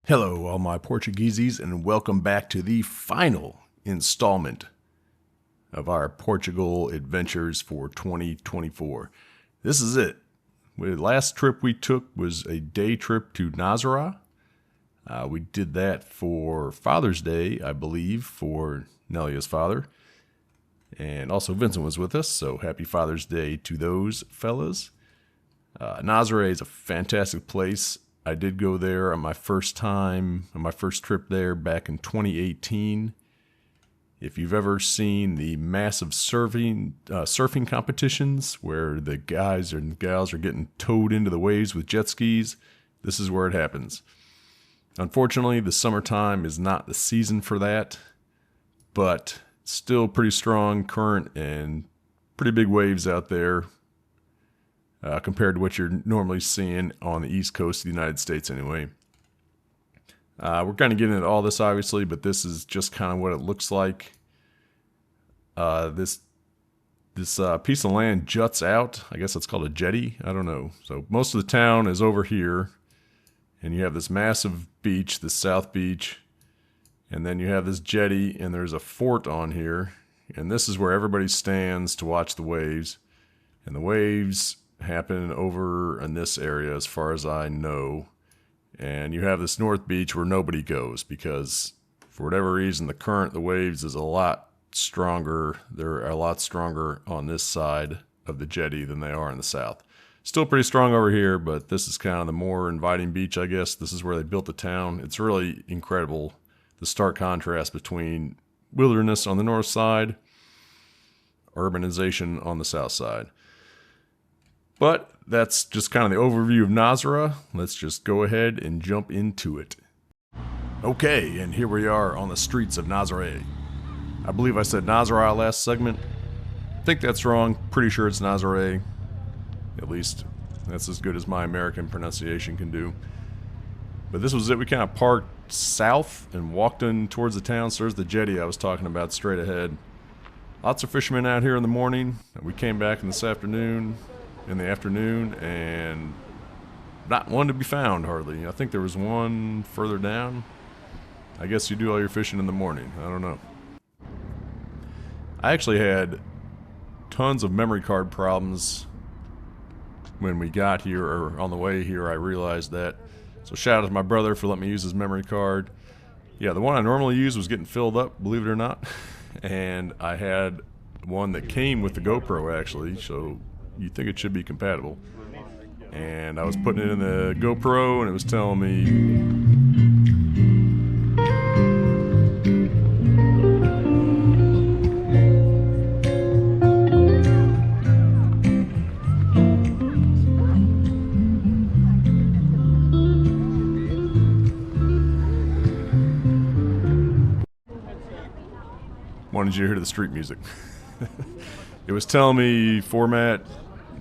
Hello, all my Portuguesies, and welcome back to the final installment of our Portugal adventures for 2024. This is it. The last trip we took was a day trip to Nazaré. We did that for Father's Day, I believe, for Nelia's father. And also Vincent was with us, so happy Father's Day to those fellas. Nazaré is a fantastic place. I did go there on my first trip there back in 2018. If you've ever seen the massive surfing competitions where the guys and gals are getting towed into the waves with jet skis, this is where it happens. Unfortunately, the summertime is not the season for that, but still pretty strong current and pretty big waves out there. Compared to what you're normally seeing on the East Coast of the United States anyway. We're kind of getting into all this, obviously, but this is just kind of what it looks like. This piece of land juts out. I guess it's called a jetty. I don't know. So most of the town is over here, and you have this massive beach, the South Beach, and then you have this jetty, and there's a fort on here, and this is where everybody stands to watch the waves, and the waves happen over in this area as far as I know. And you have this North Beach where nobody goes because for whatever reason the waves is a lot stronger. They're a lot stronger on this side of the jetty than they are in the south. Still pretty strong over here, but this is kind of the more inviting beach, I guess. This is where they built the town. It's really incredible, the stark contrast between wilderness on the north side, urbanization on the south side. But that's just kind of the overview of Nazaré. Let's just go ahead and jump into it. Okay, and here we are on the streets of Nazaré. I believe I said Nazaré last segment. I think that's wrong. Pretty sure it's Nazaré. At least that's as good as my American pronunciation can do. But this was it. We kind of parked south and walked in towards the town. So there's the jetty I was talking about straight ahead. Lots of fishermen out here in the morning. We came back in the afternoon, and not one to be found hardly. I think there was one further down. I guess you do all your fishing in the morning. I don't know. I actually had tons of memory card problems when we got here, or on the way here. I realized that. So shout out to my brother for letting me use his memory card. Yeah, the one I normally use was getting filled up, believe it or not. And I had one that came with the GoPro actually, so you think it should be compatible. And I was putting it in the GoPro and it was telling me wanted you to hear the street music. It was telling me format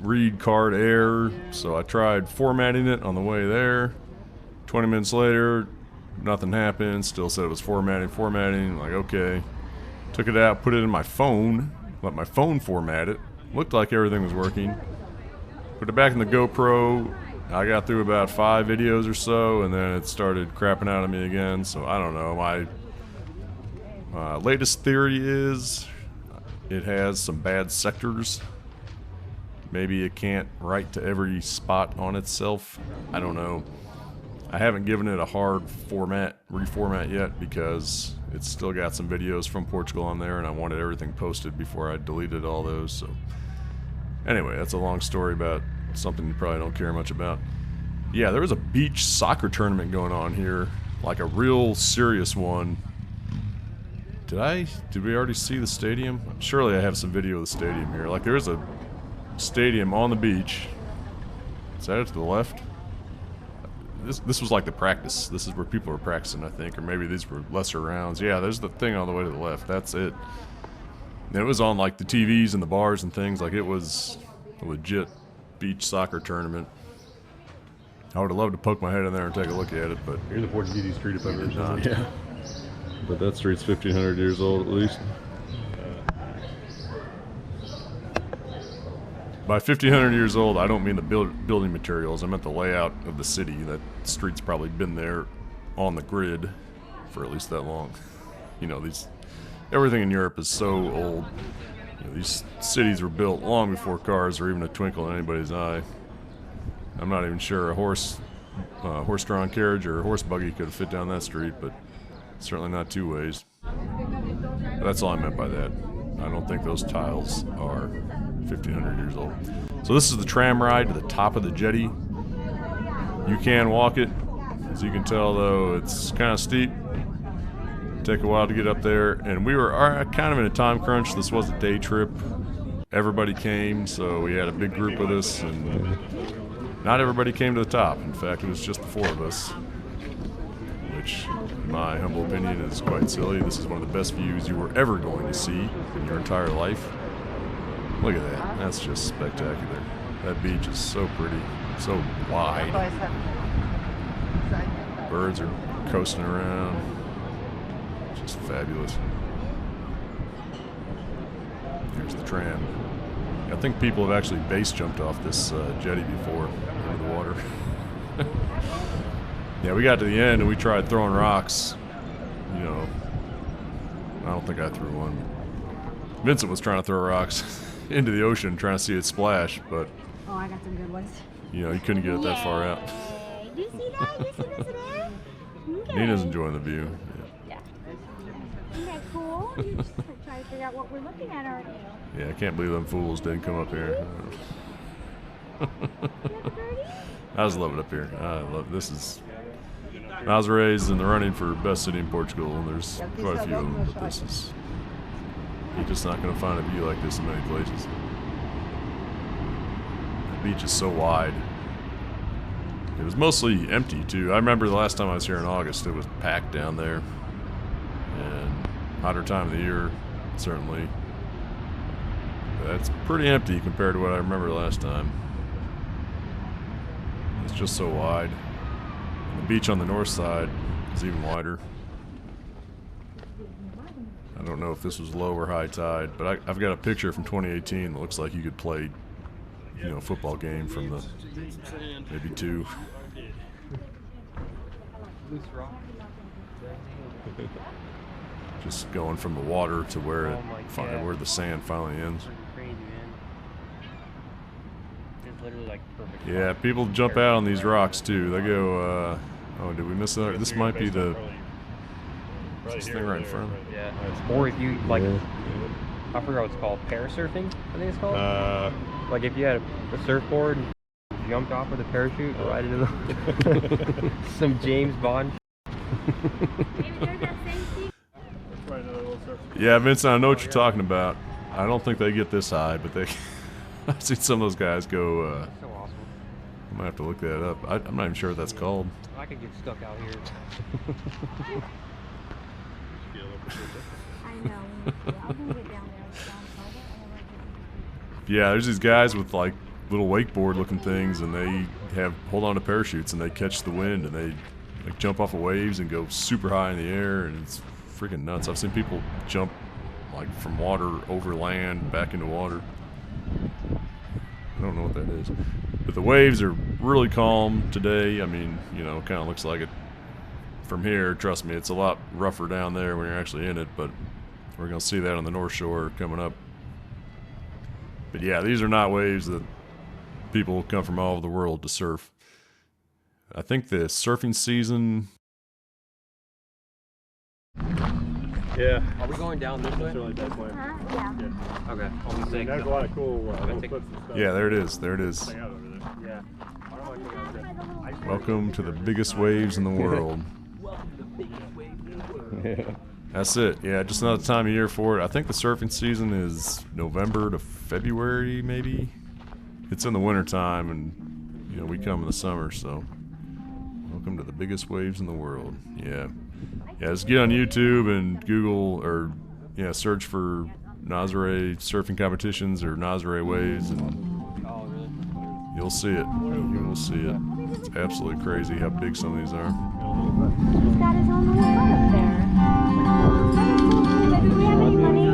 read card error, so I tried formatting it on the way there. 20 minutes later, nothing happened. Still said it was formatting. Like, okay. Took it out, put it in my phone, let my phone format it. Looked like everything was working. Put it back in the GoPro. I got through about 5 videos or so, and then it started crapping out on me again. So I don't know. My latest theory is it has some bad sectors. Maybe it can't write to every spot on itself. I don't know. I haven't given it a hard reformat yet because it's still got some videos from Portugal on there and I wanted everything posted before I deleted all those. So anyway, that's a long story about something you probably don't care much about. Yeah, there was a beach soccer tournament going on here, like a real serious one. Did we already see the stadium? Surely I have some video of the stadium here. Like there's a stadium on the beach. Is that it to the left? This was like the practice. This is where people were practicing, I think, or maybe these were lesser rounds. Yeah, there's the thing on the way to the left. That's it. And it was on like the TVs and the bars and things. Like it was a legit beach soccer tournament. I would have loved to poke my head in there and take a look at it, but here's the Portuguese street if I've ever not. Yeah. But that street's 1,500 years old at least. By 1,500 years old, I don't mean the building materials. I meant the layout of the city. That street's probably been there on the grid for at least that long. You know, everything in Europe is so old. You know, these cities were built long before cars or even a twinkle in anybody's eye. I'm not even sure a horse-drawn carriage or a horse buggy could have fit down that street, but certainly not two ways. But that's all I meant by that. I don't think those tiles are 1,500 years old. So this is the tram ride to the top of the jetty. You can walk it. As you can tell, though, it's kind of steep. Take a while to get up there. And we were kind of in a time crunch. This was a day trip. Everybody came, so we had a big group with us, and not everybody came to the top. In fact, it was just the 4 of us, which, in my humble opinion, is quite silly. This is one of the best views you were ever going to see in your entire life. Look at that. That's just spectacular. That beach is so pretty, so wide. Birds are coasting around. Just fabulous. Here's the tram. I think people have actually base jumped off this jetty before into the water. Yeah, we got to the end and we tried throwing rocks. You know, I don't think I threw one. Vincent was trying to throw rocks into the ocean, trying to see it splash, but oh, I got some good ones. You know, he couldn't get it that far out. Do you see that? Do you see this there? Okay. Nina's enjoying the view. Yeah. Isn't that cool? You're just trying to figure out what we're looking at, aren't you? Yeah, I can't believe them fools didn't come up here. I just love it up here. I love this. Is Nazaré's in the running for best city in Portugal, and there's quite a few of them, but this is, you're just not going to find a view like this in many places. The beach is so wide. It was mostly empty too. I remember the last time I was here in August, it was packed down there, and hotter time of the year, certainly. That's pretty empty compared to what I remember last time. It's just so wide. And the beach on the north side is even wider. I don't know if this was low or high tide, but I've got a picture from 2018 that looks like you could play, you know, a football game from the maybe 2. Just going from the water to where where the sand finally ends. Yeah, people jump out on these rocks too. They go, oh, did we miss that? This might be the this thing right in front. Yeah. Or if you, like, I forgot what it's called, parasurfing, I think it's called? Like if you had a surfboard and jumped off with a parachute right into the some James Bond. Yeah, Vincent, I know what you're talking about. I don't think they get this high, but they I've seen some of those guys go, So awesome. I might have to look that up. I'm not even sure what that's called. I could get stuck out here. I know. I'm gonna get down there. Yeah, there's these guys with like little wakeboard looking things, and they hold on to parachutes and they catch the wind and they like jump off of waves and go super high in the air, and it's freaking nuts. I've seen people jump like from water over land back into water. I don't know what that is. But the waves are really calm today. I mean, you know, it kind of looks like it from here. Trust me, it's a lot rougher down there when you're actually in it, but we're going to see that on the North Shore coming up. But yeah, these are not waves that people come from all over the world to surf. I think the surfing season... Yeah. Are we going down this way? Really best way. Yeah. Okay. I'll be saying There's a lot of cool little clips and stuff. Yeah, there it is. There it is. Hang out over there. Yeah. Welcome to the biggest waves in the world. That's it. Yeah, just another time of year for it. I think the surfing season is November to February, maybe. It's in the winter time, and you know we come in the summer. So, welcome to the biggest waves in the world. Yeah, yeah. Just get on YouTube and Google or search for Nazaré surfing competitions or Nazaré waves, and you'll see it. You will see it. It's absolutely crazy how big some of these are. He's got his own little boat up there. Do we have any money?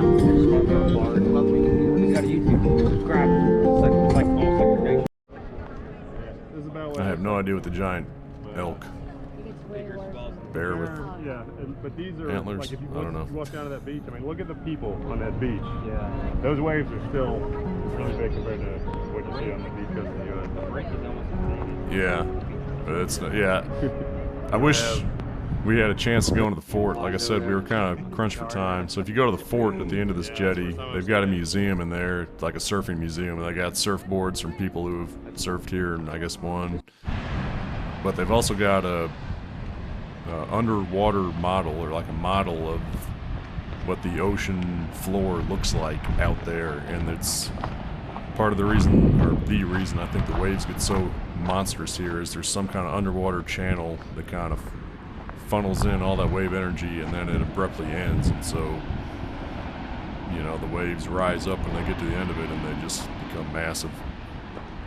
He's got a YouTube. Subscribe. It's like almost like your name. I have no idea what the giant elk. It's way worse. bear with Yeah, but these are antlers. like if you I don't know. you walk down to that beach. I mean, look at the people on that beach. Yeah. Those waves are still really big compared to what you see on the beach coast of the U.S. The rink is almost insane. Yeah, but it's not, yeah. I wish we had a chance to go into the fort. Like I said, we were kind of crunched for time. So if you go to the fort at the end of this jetty, they've got a museum in there, like a surfing museum. And they got surfboards from people who have surfed here and I guess won. But they've also got a underwater model, or like a model of what the ocean floor looks like out there. And it's part of the reason, or the reason I think the waves get so monstrous here is there's some kind of underwater channel that kind of funnels in all that wave energy and then it abruptly ends, and so you know the waves rise up when they get to the end of it and they just become massive.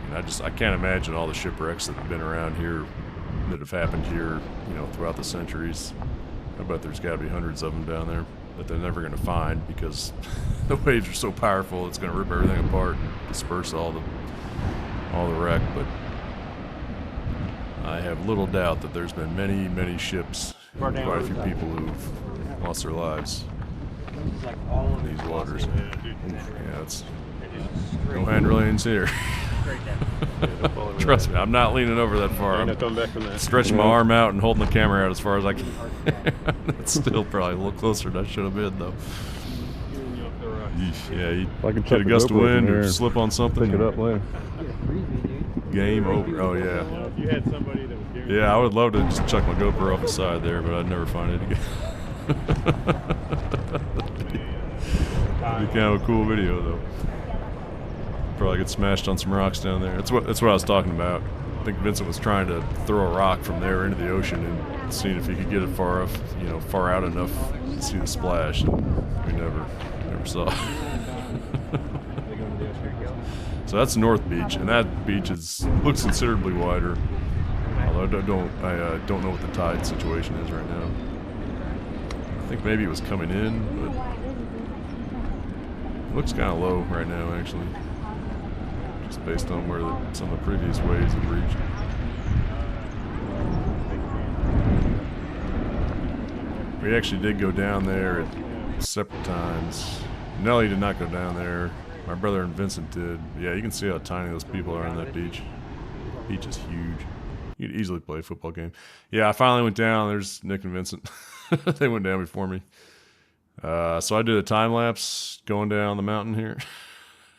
And I can't imagine all the shipwrecks that have been around here that have happened here, you know, throughout the centuries. I bet there's got to be hundreds of them down there that they're never going to find because the waves are so powerful it's going to rip everything apart and disperse all the wreck. But I have little doubt that there's been many ships, quite a few people who've lost their lives in these waters. Yeah, it's no hand railings here. Trust me, I'm not leaning over that far. I'm stretching my arm out and holding the camera out as far as I can. It's still probably a little closer than I should have been, though. Yeah, you get a gust of wind or slip on something. Pick it up later. Game over. Oh, yeah. If you had somebody that was guaranteed. Yeah, I would love to just chuck my GoPro off the side there, but I'd never find it again. It'd be kind of a cool video, though. Probably get smashed on some rocks down there. That's what I was talking about. I think Vincent was trying to throw a rock from there into the ocean and seeing if he could get it far out enough to see the splash. And we never saw it. So that's North Beach, and that beach looks considerably wider. Although I don't know what the tide situation is right now. I think maybe it was coming in, but it looks kind of low right now, actually. Just based on where some of the previous waves have reached. We actually did go down there at separate times. Nellie did not go down there. My brother and Vincent did. Yeah, you can see how tiny those people are on that beach. The beach is huge. You could easily play a football game. Yeah, I finally went down. There's Nick and Vincent. They went down before me. So I did a time lapse going down the mountain here.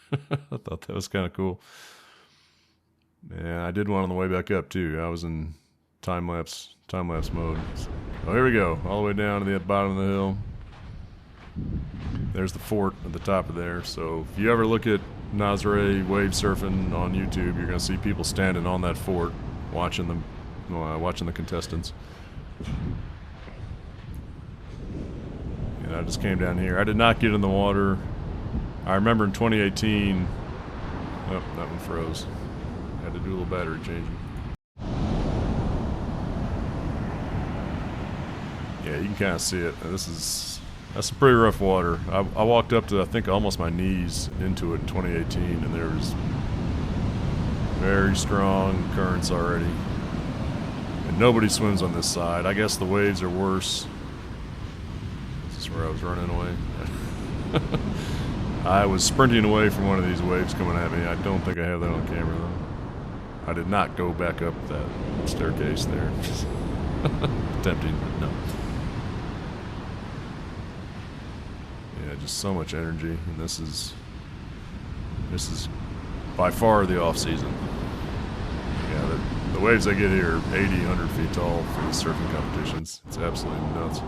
I thought that was kind of cool. And I did one on the way back up too. I was in time lapse mode. So here we go, all the way down to the bottom of the hill. There's the fort at the top of there. So if you ever look at Nazaré wave surfing on YouTube, you're gonna see people standing on that fort, watching the contestants. And I just came down here. I did not get in the water. I remember in 2018, oh, that one froze. I had to do a little battery changing. Yeah, you can kind of see it. That's some pretty rough water. I walked up to, I think, almost my knees into it in 2018, and there was very strong currents already. And nobody swims on this side. I guess the waves are worse. This is where I was running away. I was sprinting away from one of these waves coming at me. I don't think I have that on camera, though. I did not go back up that staircase there. Tempting, but no. Yeah, just so much energy, and this is by far the off season. Yeah, the waves I get here are 80, 100 feet tall for the surfing competitions. It's absolutely nuts.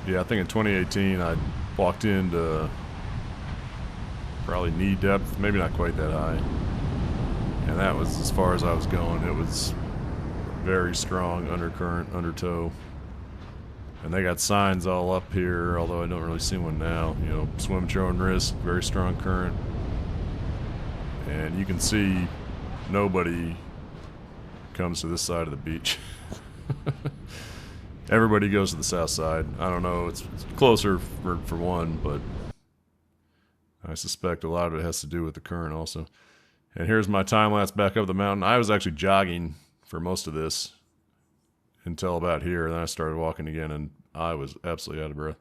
Yeah, I think in 2018 I walked into probably knee depth, maybe not quite that high. And that was as far as I was going. It was very strong undercurrent, undertow. And they got signs all up here, although I don't really see one now. You know, swim at your own risk, very strong current. And you can see nobody comes to this side of the beach. Everybody goes to the south side. I don't know, it's closer for one, but I suspect a lot of it has to do with the current also. And here's my time lapse back up the mountain. I was actually jogging for most of this until about here. Then I started walking again, and I was absolutely out of breath.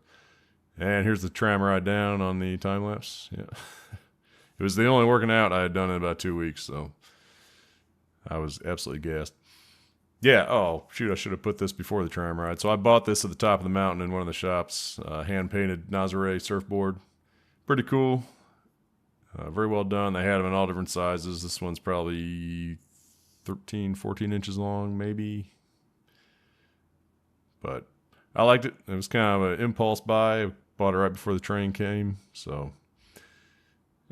And here's the tram ride down on the time lapse. Yeah. It was the only working out I had done in about 2 weeks, so I was absolutely gassed. Yeah, oh, shoot, I should have put this before the tram ride. So I bought this at the top of the mountain in one of the shops, hand-painted Nazaré surfboard. Pretty cool. Very well done. They had them in all different sizes. This one's probably 13, 14 inches long, maybe. But I liked it. It was kind of an impulse buy. I bought it right before the train came. So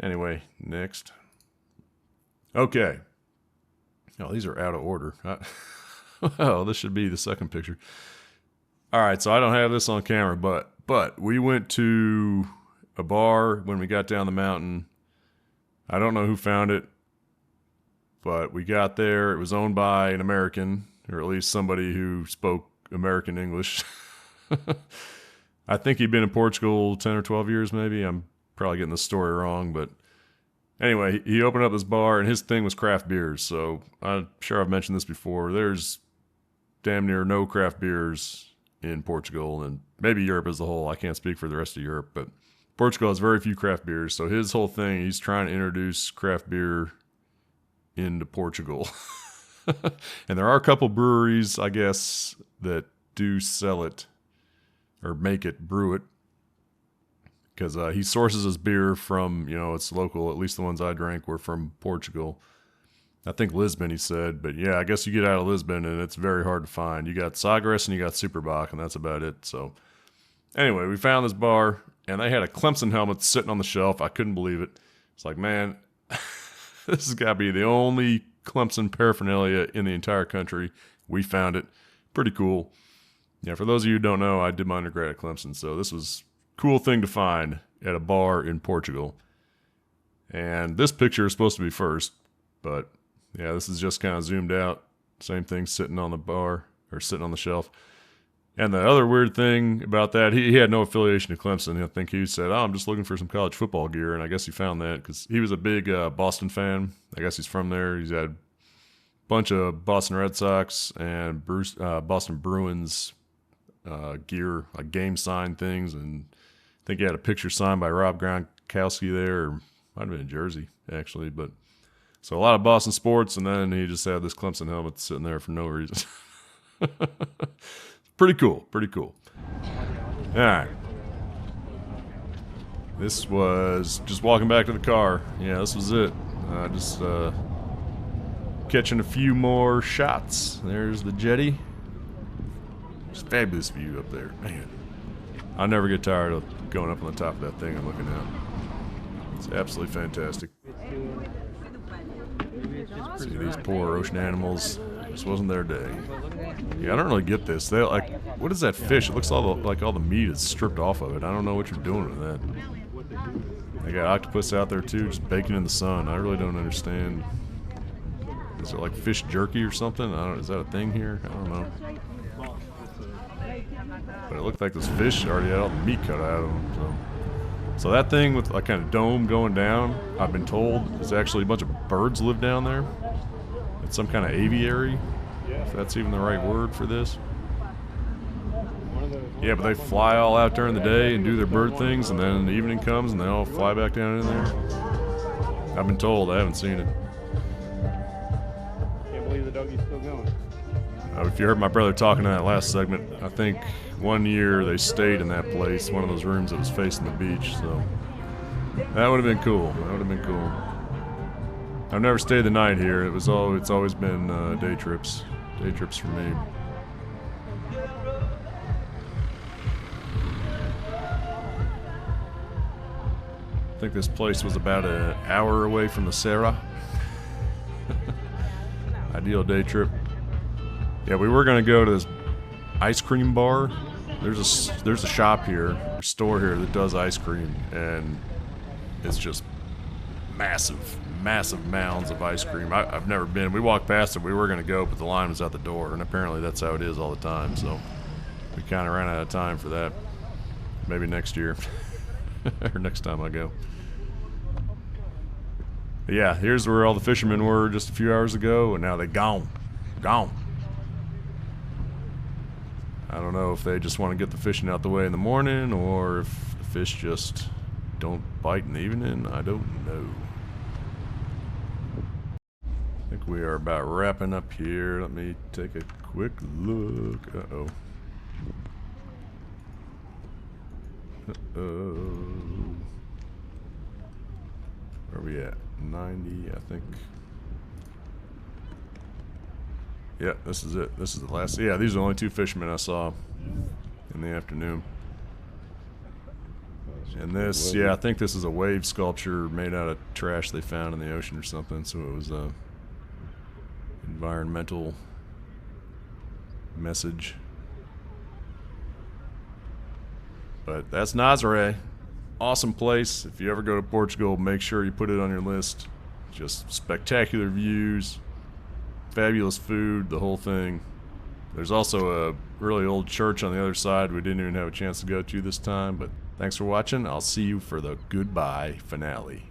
anyway, next. Okay. Oh, these are out of order. Oh, this should be the second picture. All right, so I don't have this on camera, but we went to a bar when we got down the mountain. I don't know who found it, but we got there. It was owned by an American, or at least somebody who spoke American English. I think he'd been in Portugal 10 or 12 years, maybe. I'm probably getting the story wrong, but anyway, he opened up this bar, and his thing was craft beers. So I'm sure I've mentioned this before. There's damn near no craft beers in Portugal, and maybe Europe as a whole. I can't speak for the rest of Europe, but Portugal has very few craft beers. So his whole thing, he's trying to introduce craft beer into Portugal. And there are a couple breweries, I guess, that do sell it or make it, brew it. Because he sources his beer from, it's local. At least the ones I drank were from Portugal. I think Lisbon, he said. But yeah, I guess you get out of Lisbon and it's very hard to find. You got Sagres and you got Superbach, and that's about it. So anyway, we found this bar, and they had a Clemson helmet sitting on the shelf. I couldn't believe it. It's like, man, this has got to be the only Clemson paraphernalia in the entire country. We found it. Pretty cool. Yeah, for those of you who don't know, I did my undergrad at Clemson, so this was cool thing to find at a bar in Portugal. And this picture is supposed to be first, but yeah, this is just kind of zoomed out. Same thing sitting on the bar, or sitting on the shelf. And the other weird thing about that, he had no affiliation to Clemson. I think he said, I'm just looking for some college football gear. And I guess he found that because he was a big Boston fan. I guess he's from there. He's had a bunch of Boston Red Sox and Boston Bruins gear, like game sign things. And I think he had a picture signed by Rob Gronkowski there, or might have been a jersey, actually. But so a lot of Boston sports, and then he just had this Clemson helmet sitting there for no reason. Pretty cool, pretty cool. All right. This was just walking back to the car. Yeah, this was it. Just catching a few more shots. There's the jetty. Just fabulous view up there, man. I'll never get tired of going up on the top of that thing and looking out. It's absolutely fantastic. See these poor ocean animals. This wasn't their day. Yeah, I don't really get this. They like, what is that fish? It looks like all the meat is stripped off of it. I don't know what you're doing with that. They got octopus out there too, just baking in the sun. I really don't understand. Is it like fish jerky or something? Is that a thing here? I don't know. But it looked like this fish already had all the meat cut out of them. So that thing with like kind of dome going down, I've been told, is actually a bunch of birds live down there. It's some kind of aviary, if that's even the right word for this. Yeah, but they fly all out during the day and do their bird things, and then the evening comes and they all fly back down in there. I've been told. I haven't seen it. Can't believe the doggy's still going. If you heard my brother talking in that last segment, I think one year they stayed in that place, one of those rooms that was facing the beach, so that would have been cool. That would have been cool. I've never stayed the night here. It's always been day trips for me. I think this place was about an hour away from the Serra. Ideal day trip. Yeah, we were gonna go to this ice cream bar. There's a shop here, a store here that does ice cream, and it's just massive mounds of ice cream. I've never been. We walked past it. We were gonna go, but the line was out the door, and apparently that's how it is all the time. So we kind of ran out of time for that. Maybe next year or next time I go. Yeah, here's where all the fishermen were just a few hours ago, and now they're gone. Gone. I don't know if they just want to get the fishing out the way in the morning, or if the fish just don't bite in the evening. I don't know. I think we are about wrapping up here. Let me take a quick look. Uh-oh. Uh-oh. Where are we at? 90, I think. Yeah, this is it. This is the last. Yeah, these are the only two fishermen I saw in the afternoon. And this, yeah, I think this is a wave sculpture made out of trash they found in the ocean or something. So it was a environmental message. But that's Nazaré. Awesome place. If you ever go to Portugal, make sure you put it on your list. Just spectacular views, fabulous food, the whole thing. There's also a really old church on the other side we didn't even have a chance to go to this time. But thanks for watching. I'll see you for the goodbye finale.